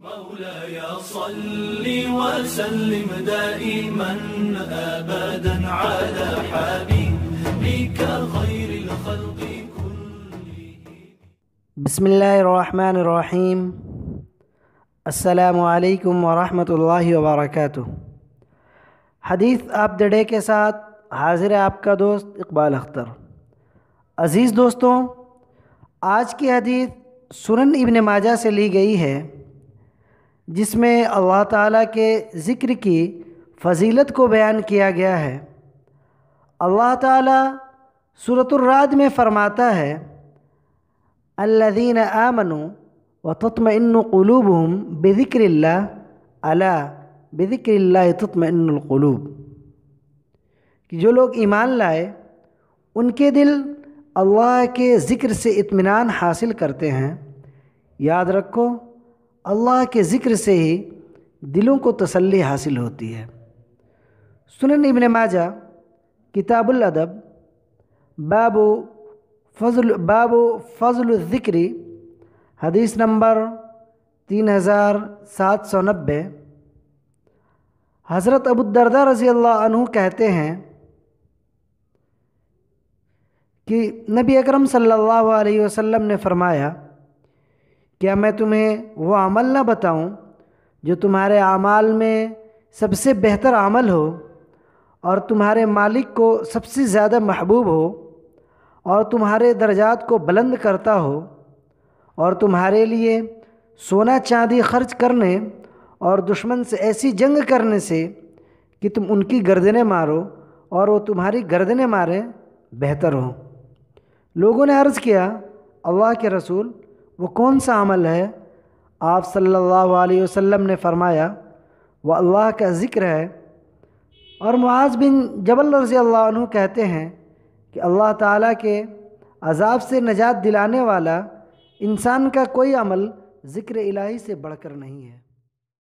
مولاي صل وسلم دائما أبدا على حبيبك خير الخلق كلهم. بسم اللہ الرحمن الرحیم. السلام علیکم ورحمۃ اللہ وبرکاتہ. حدیث آپ دا ڈے کے ساتھ حاضر ہے آپ کا دوست اقبال اختر. عزیز دوستوں، آج کی حدیث سنن ابن ماجہ سے لی گئی ہے، جس میں اللہ تعالیٰ کے ذکر کی فضیلت کو بیان کیا گیا ہے. اللہ تعالیٰ سورۃ الرعد میں فرماتا ہے: الذین آمنوا وتطمئن قلوبهم بذکر اللہ الا بذکر اللہ تطمئن القلوب، کہ جو لوگ ایمان لائے ان کے دل اللہ کے ذکر سے اطمینان حاصل کرتے ہیں. یاد رکھو، اللہ کے ذکر سے ہی دلوں کو تسلی حاصل ہوتی ہے. سنن ابن ماجہ کتاب الادب باب فضل الذکر حدیث نمبر 3790. حضرت ابو الدرداء رضی اللہ عنہ کہتے ہیں کہ نبی اکرم صلی اللہ علیہ وسلم نے فرمایا: کیا میں تمہیں وہ عمل نہ بتاؤں جو تمہارے اعمال میں سب سے بہتر عمل ہو اور تمہارے مالک کو سب سے زیادہ محبوب ہو اور تمہارے درجات کو بلند کرتا ہو، اور تمہارے لیے سونا چاندی خرچ کرنے اور دشمن سے ایسی جنگ کرنے سے کہ تم ان کی گردنیں مارو اور وہ تمہاری گردنیں ماریں بہتر ہو؟ لوگوں نے عرض کیا: اللہ کے رسول، وہ کون سا عمل ہے؟ آپ صلی اللہ علیہ وسلم نے فرمایا: وہ اللہ کا ذکر ہے. اور معاذ بن جبل رضی اللہ عنہ کہتے ہیں کہ اللہ تعالیٰ کے عذاب سے نجات دلانے والا انسان کا کوئی عمل ذکر الہی سے بڑھ کر نہیں ہے.